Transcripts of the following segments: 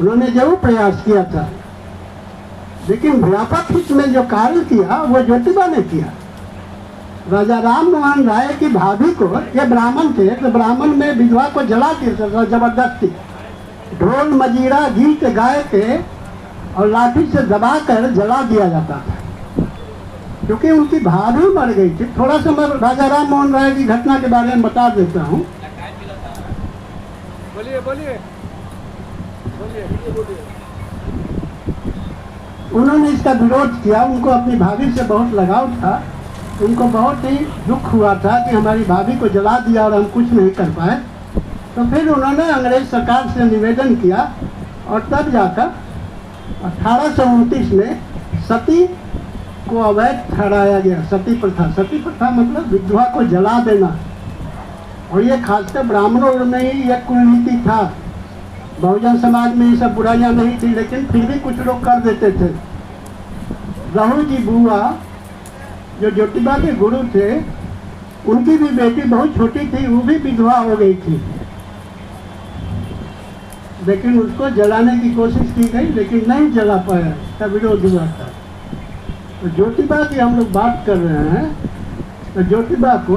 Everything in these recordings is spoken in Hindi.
उन्होंने जरूर प्रयास किया था, लेकिन व्यापक हित में जो कार्य किया वो ज्योतिबा ने किया। राजा राम मोहन राय की भाभी को, ये ब्राह्मण थे तो ब्राह्मण में विधवा को जला दिया था जबरदस्ती, ढोल मजीरा गीत गाए थे और लाठी से दबा कर जला दिया जाता था, क्योंकि उनकी भाभी मर गई थी। थोड़ा सा मैं राजा राम मोहन राय की घटना के बारे में बता देता हूँ। बोलिए बोलिए बोलिए। उन्होंने इसका विरोध किया, उनको अपनी भाभी से बहुत लगाव था, उनको बहुत ही दुख हुआ था कि हमारी भाभी को जला दिया और हम कुछ नहीं कर पाए। तो फिर उन्होंने अंग्रेज सरकार से निवेदन किया और तब जाकर 1829 में सती को अवैध ठहराया गया। सती प्रथा मतलब विधवा को जला देना, और ये खासकर ब्राह्मणों में ही यह कुरीति था। बहुजन समाज में ये सब बुराइयां नहीं थी, लेकिन फिर भी कुछ लोग कर देते थे। राहुल जी बुआ जो ज्योतिबा के गुरु थे, उनकी भी बेटी बहुत छोटी थी, वो भी विधवा हो गई थी, लेकिन उसको जलाने की कोशिश की गई, लेकिन नहीं जला पाया, इसका विरोध हुआ था। तो ज्योतिबा की हम लोग बात कर रहे हैं, तो ज्योतिबा को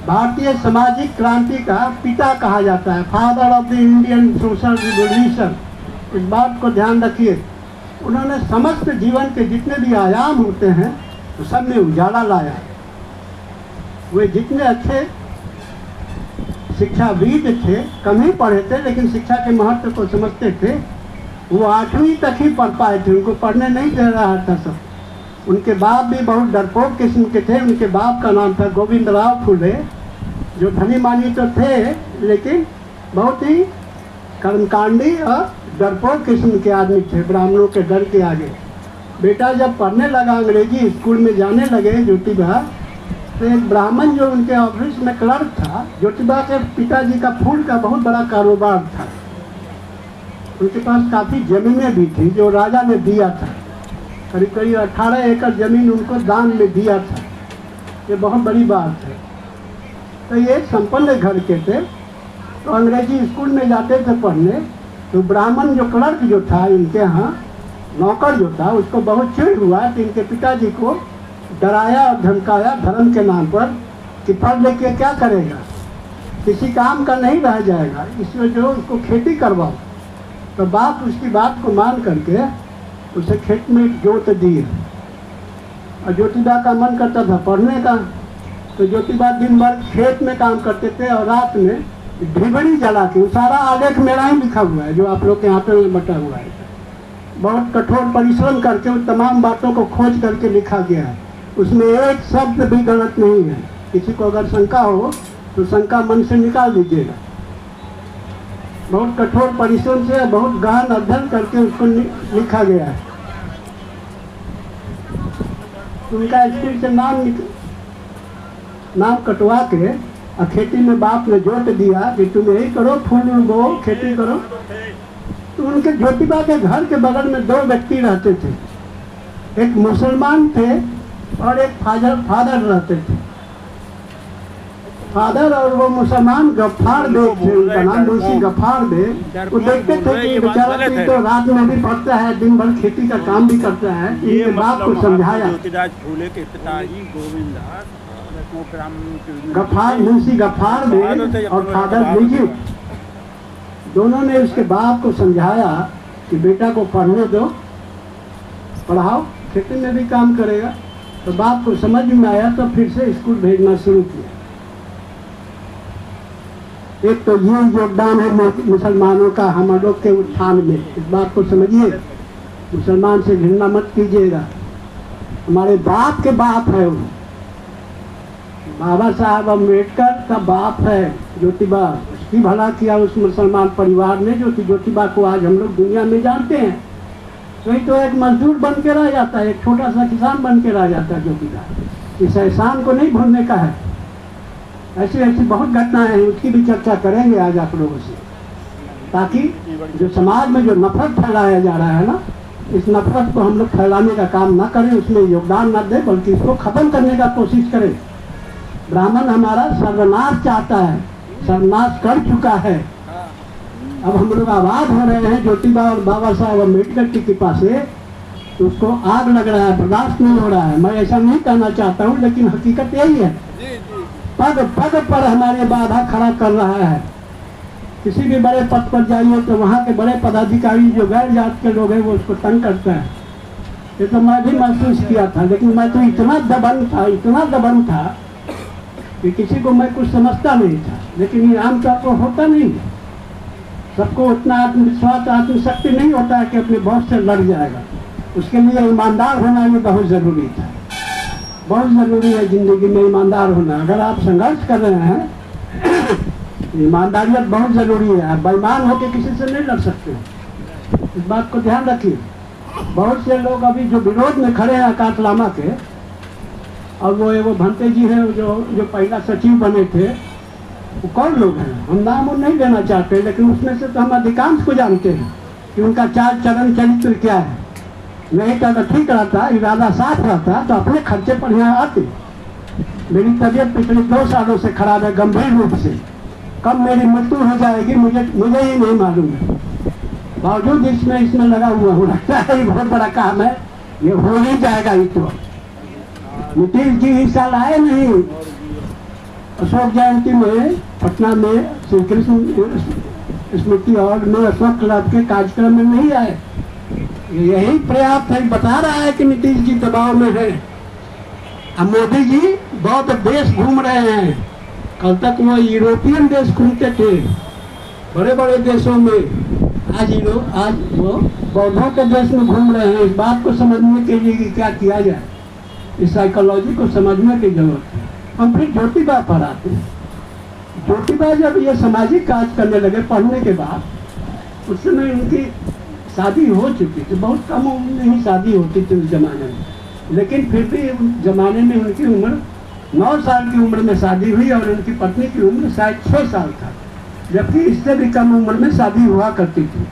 भारतीय सामाजिक क्रांति का पिता कहा जाता है, father of the Indian social revolution. इस बात को ध्यान रखिए। उन्होंने समस्त जीवन के जितने भी आयाम होते हैं तो सब में उजाला लाया। वे जितने अच्छे शिक्षाविद थे, कम ही पढ़े थे, लेकिन शिक्षा के महत्व को समझते थे। वो 8वीं तक ही पढ़ पाए थे, उनको पढ़ने नहीं दे रहा था सब। उनके बाप भी बहुत डरपोक किस्म के थे। उनके बाप का नाम था गोविंदराव फुले, जो धनी मानी तो थे, लेकिन बहुत ही कर्मकांडी और डरपोक किस्म के आदमी थे, ब्राह्मणों के डर के आगे। बेटा जब पढ़ने लगा, अंग्रेजी स्कूल में जाने लगे ज्योतिबा, तो एक ब्राह्मण जो उनके ऑफिस में क्लर्क था, ज्योतिबा के पिताजी का फूल का बहुत बड़ा कारोबार था। उनके पास काफ़ी जमीनें भी थी जो राजा ने दिया था, करीब करीब 18 एकड़ जमीन उनको दान में दिया था। ये बहुत बड़ी बात है। तो ये संपन्न घर के थे, तो अंग्रेजी स्कूल में जाते थे पढ़ने। तो ब्राह्मण जो क्लर्क जो था इनके यहाँ, नौकर जो था, उसको बहुत चिढ़ हुआ कि इनके पिताजी को डराया और धमकाया धर्म के नाम पर कि पढ़ लिख के क्या करेगा, किसी काम का नहीं रह जाएगा, इसमें जो उसको खेती करवाओ। तो बाप उसकी बात को मान करके उसे खेत में जोत दिए। और ज्योतिबा का मन करता था पढ़ने का, तो ज्योतिबा दिन भर खेत में काम करते थे और रात में ढिबड़ी जला के, सारा आलेख मेरा ही लिखा हुआ है जो आप लोग के यहाँ पे बटा हुआ है। बहुत कठोर परिश्रम करके उन तमाम बातों को खोज करके लिखा गया है। उसमें एक शब्द भी गलत नहीं है। किसी को अगर शंका हो तो शंका मन से निकाल दीजिएगा। बहुत कठोर परिश्रम से, बहुत गहन अध्ययन करके उसको लिखा गया है। उनका स्कूल से नाम कटवा के और खेती में बाप ने जोत दिया कि तुम यही करो, फूल उगो, खेती करो। तो उनके ज्योतिबा के घर के बगल में 2 व्यक्ति रहते थे, एक मुसलमान थे और एक फादर रहते थे। फादर और वो मुसलमान गफ्फार बेग थे, उनका नाम मुंशी गफ्फार बेग। वो देखते थे कि बेचारा तो रात में भी पढ़ता है, दिन भर खेती का काम भी करता है। इनके बाप को समझाया। गफ्फार, मुंशी गफ्फार बेग और फादर लीजिए, दोनों ने उसके बाप को समझाया कि बेटा को पढ़ने दो, पढ़ाओ, खेती में भी काम करेगा। तो बाप को समझ में आया, तो फिर से स्कूल भेजना शुरू किया। एक तो ये योगदान है मुसलमानों का हम लोग के उत्थान में, इस बात को समझिए। मुसलमान से घृणा मत कीजिएगा, हमारे बाप के बाप है वो, बाबा साहब अम्बेडकर का बाप है ज्योतिबा। उसकी भला किया उस मुसलमान परिवार ने, जो ज्योतिबा को आज हम लोग दुनिया में जानते हैं। वही तो एक मजदूर बन के रह जाता है, एक छोटा सा किसान बन के रह जाता है ज्योतिबा। इस एहसान को नहीं भूलने का है। ऐसी ऐसी बहुत घटनाएं हैं, उसकी भी चर्चा करेंगे आज आप लोगों से, ताकि जो समाज में जो नफरत फैलाया जा रहा है ना, इस नफरत को हम लोग फैलाने का काम ना करें, उसमें योगदान ना दें, बल्कि इसको खत्म करने का कोशिश करें। ब्राह्मण हमारा सर्वनाश चाहता है, सर्वनाश कर चुका है। अब हम लोग आबाद हो रहे हैं ज्योतिबा और बाबा साहब अम्बेडकर की कृपा से, तो उसको आग लग रहा है, बर्दाश्त नहीं हो रहा है। मैं ऐसा नहीं कहना चाहता हूँ, लेकिन हकीकत यही है। पद पद पर हमारे बाधा खड़ा कर रहा है। किसी भी बड़े पद पर जाइए तो वहाँ के बड़े पदाधिकारी जो गैर जात के लोग हैं वो उसको तंग करते हैं। ये तो मैं भी महसूस किया था, लेकिन मैं तो इतना दबंग था कि किसी को मैं कुछ समझता नहीं था। लेकिन ये आमतौर पर होता नहीं, सबको उतना आत्मविश्वास आत्मशक्ति नहीं होता है कि अपने बॉस से लड़ जाएगा। उसके लिए ईमानदार होना भी बहुत ज़रूरी था, बहुत ज़रूरी है ज़िंदगी में ईमानदार होना। अगर आप संघर्ष कर रहे हैं ईमानदारियत बहुत ज़रूरी है। आप बेईमान होकर किसी से नहीं लड़ सकते, इस बात को ध्यान रखिए। बहुत से लोग अभी जो विरोध में खड़े हैं आकाश लामा के, और वो भंते जी हैं जो पहला सचिव बने थे, वो कौन लोग हैं? हम नाम वो नहीं लेना चाहते, लेकिन उसमें से तो हम अधिकांश को जानते हैं कि उनका चार चरण चरित्र क्या है। नहीं तो अगर ठीक रहता, इरादा साफ रहता तो अपने खर्चे पर यहाँ आते। मेरी तबीयत पिछले 2 सालों से खराब है, गंभीर रूप से। कब मेरी मृत्यु हो जाएगी मुझे ही नहीं मालूम है। बावजूद इसमें लगा हुआ हूँ। लगता है ये बहुत बड़ा काम है, ये हो नहीं जाएगा। ये तो नीतीश जी इस साल आए नहीं। अशोक जयंती में पटना में श्री कृष्ण स्मृति हॉल में अशोक क्लब के कार्यक्रम में नहीं आए। यही पर्याप्त है, बता रहा है कि नीतीश जी दबाव में है। अब मोदी जी बहुत देश घूम रहे हैं। कल तक वो यूरोपियन देश घूमते थे, बड़े बड़े देशों में। आज वो बौद्धों के देश में घूम रहे हैं। इस बात को समझने के लिए कि क्या किया जाए, इस साइकोलॉजी को समझने की जरूरत है। हम फिर ज्योतिबा पर आते हैं। ज्योतिबा जब ये सामाजिक कार्य करने लगे पढ़ने के बाद, उस समय उनकी शादी हो चुकी थी। बहुत कम उम्र में ही शादी होती थी उस जमाने में, लेकिन फिर भी उस जमाने में उनकी उम्र 9 साल की उम्र में शादी हुई और उनकी पत्नी की उम्र शायद 6 साल था, जबकि इससे भी कम उम्र में शादी हुआ करती थी।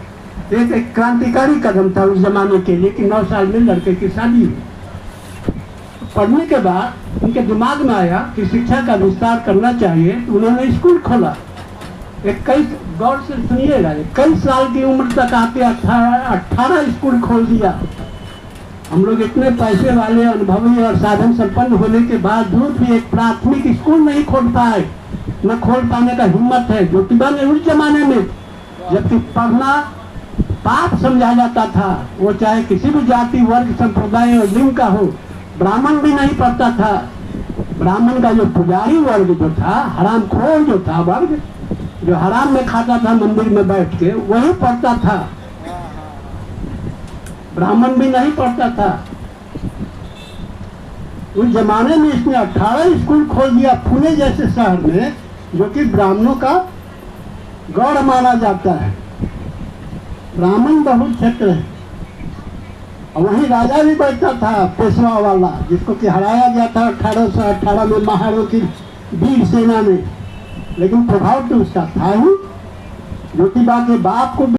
एक क्रांतिकारी कदम था उस जमाने के लिए कि 9 साल में लड़के की शादी हुई। पढ़ने के बाद उनके दिमाग में आया कि शिक्षा का विस्तार करना चाहिए, तो उन्होंने स्कूल खोला। 21 गौर से सुनिएगा, 21 साल की उम्र तक आते 18 स्कूल खोल दिया। हम लोग इतने पैसे वाले, अनुभवी और साधन संपन्न होने के बावजूद भी एक प्राथमिक स्कूल नहीं खोल पाए, न खोल पाने का हिम्मत है। ज्योतिबा ने उस जमाने में, जबकि पढ़ना पाप समझा जाता था, वो चाहे किसी भी जाति वर्ग संप्रदाय और लिंग का हो, ब्राह्मण भी नहीं पढ़ता था। ब्राह्मण का जो पुजारी वर्ग जो था, हरामखोर जो था वर्ग, जो हराम में खाता था मंदिर में बैठ के, वही पढ़ता था। ब्राह्मण भी नहीं पढ़ता था। उस जमाने में इसने 18 स्कूल खोल दिया पुणे जैसे शहर में, जो कि ब्राह्मणों का गौड़ माना जाता है। ब्राह्मण बहुत क्षेत्र है, और वहीं राजा भी बैठता था, पेशवा वाला, जिसको कि हराया गया था 1818 में महारों की वीर सेना में। लेकिन प्रभाव तो उसका था ही। ज्योतिबा के बाप को